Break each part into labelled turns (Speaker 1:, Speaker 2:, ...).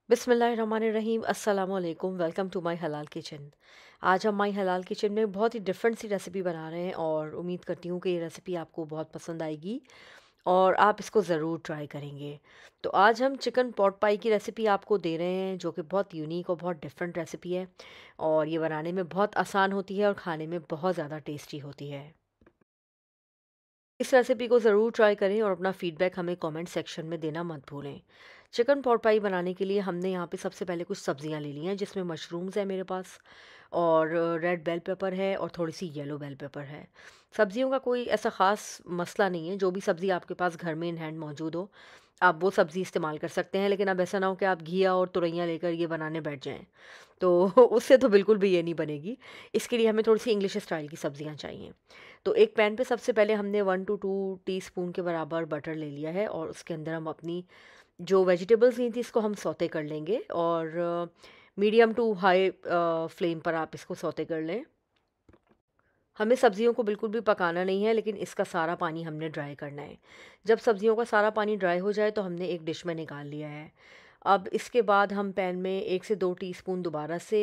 Speaker 1: बिस्मिल्लाहिर्रहमानिर्रहीम अस्सलाम वालेकुम। वेलकम टू माय हलाल किचन। आज हम माय हलाल किचन में बहुत ही डिफरेंट सी रेसिपी बना रहे हैं और उम्मीद करती हूँ कि ये रेसिपी आपको बहुत पसंद आएगी और आप इसको ज़रूर ट्राई करेंगे। तो आज हम चिकन पॉट पाई की रेसिपी आपको दे रहे हैं, जो कि बहुत यूनिक और बहुत डिफरेंट रेसिपी है और ये बनाने में बहुत आसान होती है और खाने में बहुत ज़्यादा टेस्टी होती है। इस रेसिपी को ज़रूर ट्राई करें और अपना फीडबैक हमें कमेंट सेक्शन में देना मत भूलें। चिकन पॉट पाई बनाने के लिए हमने यहाँ पे सबसे पहले कुछ सब्जियाँ ले ली हैं, जिसमें मशरूम्स है मेरे पास और रेड बेल पेपर है और थोड़ी सी येलो बेल पेपर है। सब्जियों का कोई ऐसा ख़ास मसला नहीं है, जो भी सब्ज़ी आपके पास घर में इन हैंड मौजूद हो आप वो सब्ज़ी इस्तेमाल कर सकते हैं। लेकिन अब ऐसा ना हो कि आप घिया और तुरैया लेकर ये बनाने बैठ जाएं, तो उससे तो बिल्कुल भी ये नहीं बनेगी। इसके लिए हमें थोड़ी सी इंग्लिश स्टाइल की सब्जियां चाहिए। तो एक पैन पे सबसे पहले हमने 1 to 2 टीस्पून के बराबर बटर ले लिया है और उसके अंदर हम अपनी जो वेजिटेबल्स ली थी इसको हम सौते कर लेंगे और मीडियम टू हाई फ्लेम पर आप इसको सौते कर लें। हमें सब्जियों को बिल्कुल भी पकाना नहीं है, लेकिन इसका सारा पानी हमने ड्राई करना है। जब सब्जियों का सारा पानी ड्राई हो जाए तो हमने एक डिश में निकाल लिया है। अब इसके बाद हम पैन में 1 से 2 टीस्पून दोबारा से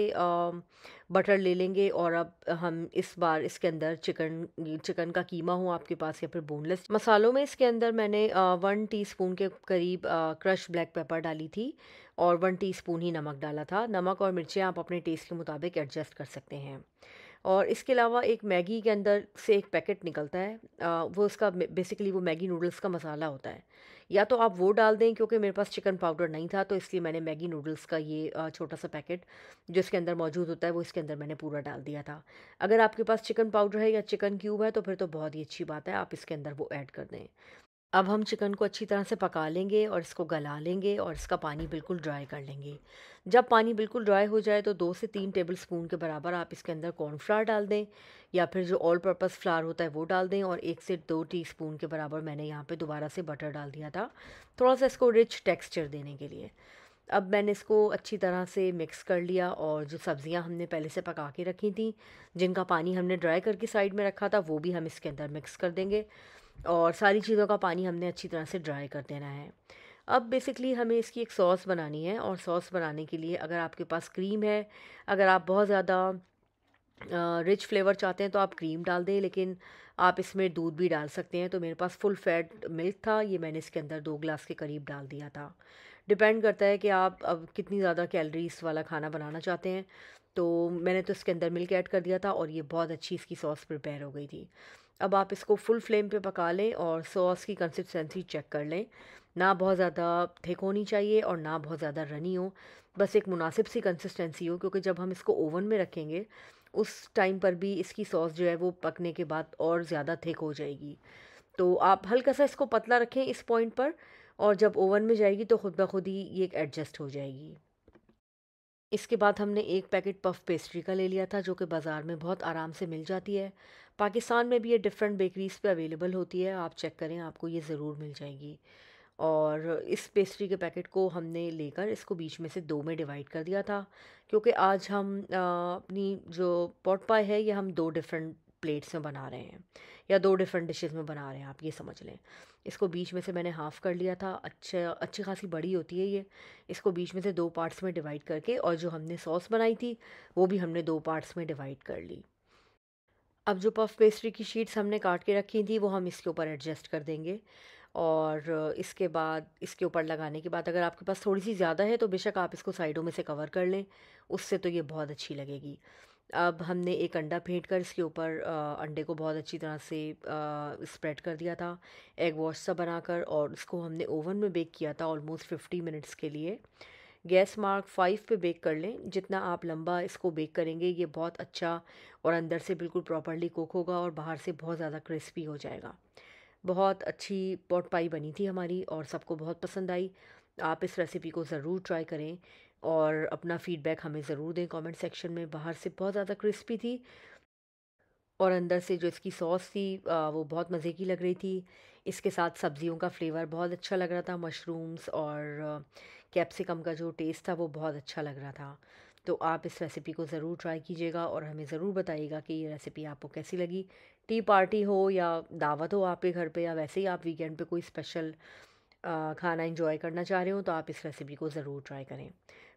Speaker 1: बटर ले लेंगे और अब हम इस बार इसके अंदर चिकन चिकन का कीमा हो आपके पास या फिर बोनलेस। मसालों में इसके अंदर मैंने 1 टीस्पून के करीब क्रश ब्लैक पेपर डाली थी और 1 टीस्पून ही नमक डाला था। नमक और मिर्चें आप अपने टेस्ट के मुताबिक एडजस्ट कर सकते हैं। और इसके अलावा एक मैगी के अंदर से एक पैकेट निकलता है, वो उसका बेसिकली वो मैगी नूडल्स का मसाला होता है। या तो आप वो डाल दें, क्योंकि मेरे पास चिकन पाउडर नहीं था तो इसलिए मैंने मैगी नूडल्स का ये छोटा सा पैकेट जो इसके अंदर मौजूद होता है वो इसके अंदर मैंने पूरा डाल दिया था। अगर आपके पास चिकन पाउडर है या चिकन क्यूब है तो फिर तो बहुत ही अच्छी बात है, आप इसके अंदर वो ऐड कर दें। अब हम चिकन को अच्छी तरह से पका लेंगे और इसको गला लेंगे और इसका पानी बिल्कुल ड्राई कर लेंगे। जब पानी बिल्कुल ड्राई हो जाए तो 2 से 3 टेबल स्पून के बराबर आप इसके अंदर कॉर्नफ्लावर डाल दें या फिर जो ऑल पर्पस फ्लावर होता है वो डाल दें और 1 से 2 टीस्पून के बराबर मैंने यहाँ पे दोबारा से बटर डाल दिया था, थोड़ा सा इसको रिच टेक्सचर देने के लिए। अब मैंने इसको अच्छी तरह से मिक्स कर लिया और जो सब्ज़ियाँ हमने पहले से पका के रखी थी, जिनका पानी हमने ड्राई करके साइड में रखा था, वो भी हम इसके अंदर मिक्स कर देंगे और सारी चीज़ों का पानी हमने अच्छी तरह से ड्राई कर देना है। अब बेसिकली हमें इसकी एक सॉस बनानी है और सॉस बनाने के लिए अगर आपके पास क्रीम है, अगर आप बहुत ज़्यादा रिच फ्लेवर चाहते हैं तो आप क्रीम डाल दें, लेकिन आप इसमें दूध भी डाल सकते हैं। तो मेरे पास फुल फैट मिल्क था, ये मैंने इसके अंदर 2 ग्लास के करीब डाल दिया था। डिपेंड करता है कि आप अब कितनी ज़्यादा कैलोरीज वाला खाना बनाना चाहते हैं। तो मैंने तो इसके अंदर मिल्क ऐड कर दिया था और ये बहुत अच्छी इसकी सॉस प्रिपेयर हो गई थी। अब आप इसको फुल फ्लेम पे पका लें और सॉस की कंसिस्टेंसी चेक कर लें। ना बहुत ज़्यादा थिक होनी चाहिए और ना बहुत ज़्यादा रनी हो, बस एक मुनासिब सी कंसिस्टेंसी हो, क्योंकि जब हम इसको ओवन में रखेंगे उस टाइम पर भी इसकी सॉस जो है वो पकने के बाद और ज़्यादा थिक हो जाएगी। तो आप हल्का सा इसको पतला रखें इस पॉइंट पर और जब ओवन में जाएगी तो खुद ब खुद ही ये एडजस्ट हो जाएगी। इसके बाद हमने एक पैकेट पफ पेस्ट्री का ले लिया था, जो कि बाज़ार में बहुत आराम से मिल जाती है। पाकिस्तान में भी ये डिफरेंट बेकरीज़ पे अवेलेबल होती है, आप चेक करें आपको ये ज़रूर मिल जाएगी। और इस पेस्ट्री के पैकेट को हमने लेकर इसको बीच में से दो में डिवाइड कर दिया था, क्योंकि आज हम अपनी जो पॉट पाई है ये हम दो डिफरेंट प्लेट्स में बना रहे हैं या दो डिफरेंट डिशेस में बना रहे हैं, आप ये समझ लें। इसको बीच में से मैंने हाफ़ कर लिया था, अच्छी खासी बड़ी होती है ये। इसको बीच में से दो पार्ट्स में डिवाइड करके और जो हमने सॉस बनाई थी वो भी हमने दो पार्ट्स में डिवाइड कर ली। अब जो पफ पेस्ट्री की शीट्स हमने काट के रखी थी वो हम इसके ऊपर एडजस्ट कर देंगे और इसके बाद इसके ऊपर लगाने के बाद अगर आपके पास थोड़ी सी ज़्यादा है तो बेशक आप इसको साइडों में से कवर कर लें, उससे तो ये बहुत अच्छी लगेगी। अब हमने एक अंडा फेंट कर इसके ऊपर अंडे को बहुत अच्छी तरह से स्प्रेड कर दिया था एग वॉश सा बनाकर, और इसको हमने ओवन में बेक किया था ऑलमोस्ट 50 मिनट्स के लिए। गैस मार्क 5 पे बेक कर लें। जितना आप लंबा इसको बेक करेंगे ये बहुत अच्छा और अंदर से बिल्कुल प्रॉपरली कुक होगा और बाहर से बहुत ज़्यादा क्रिस्पी हो जाएगा। बहुत अच्छी पॉट पाई बनी थी हमारी और सबको बहुत पसंद आई। आप इस रेसिपी को ज़रूर ट्राई करें और अपना फ़ीडबैक हमें ज़रूर दें कमेंट सेक्शन में। बाहर से बहुत ज़्यादा क्रिस्पी थी और अंदर से जो इसकी सॉस थी वो बहुत मज़े की लग रही थी। इसके साथ सब्जियों का फ्लेवर बहुत अच्छा लग रहा था, मशरूम्स और कैप्सिकम का जो टेस्ट था वो बहुत अच्छा लग रहा था। तो आप इस रेसिपी को ज़रूर ट्राई कीजिएगा और हमें ज़रूर बताइएगा कि ये रेसिपी आपको कैसी लगी। टी पार्टी हो या दावत हो आपके घर पे या वैसे ही आप वीकेंड पे कोई स्पेशल खाना एंजॉय करना चाह रहे हो तो आप इस रेसिपी को ज़रूर ट्राई करें।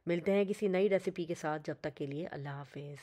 Speaker 1: मिलते हैं किसी नई रेसिपी के साथ, जब तक के लिए अल्लाह हाफ़िज़।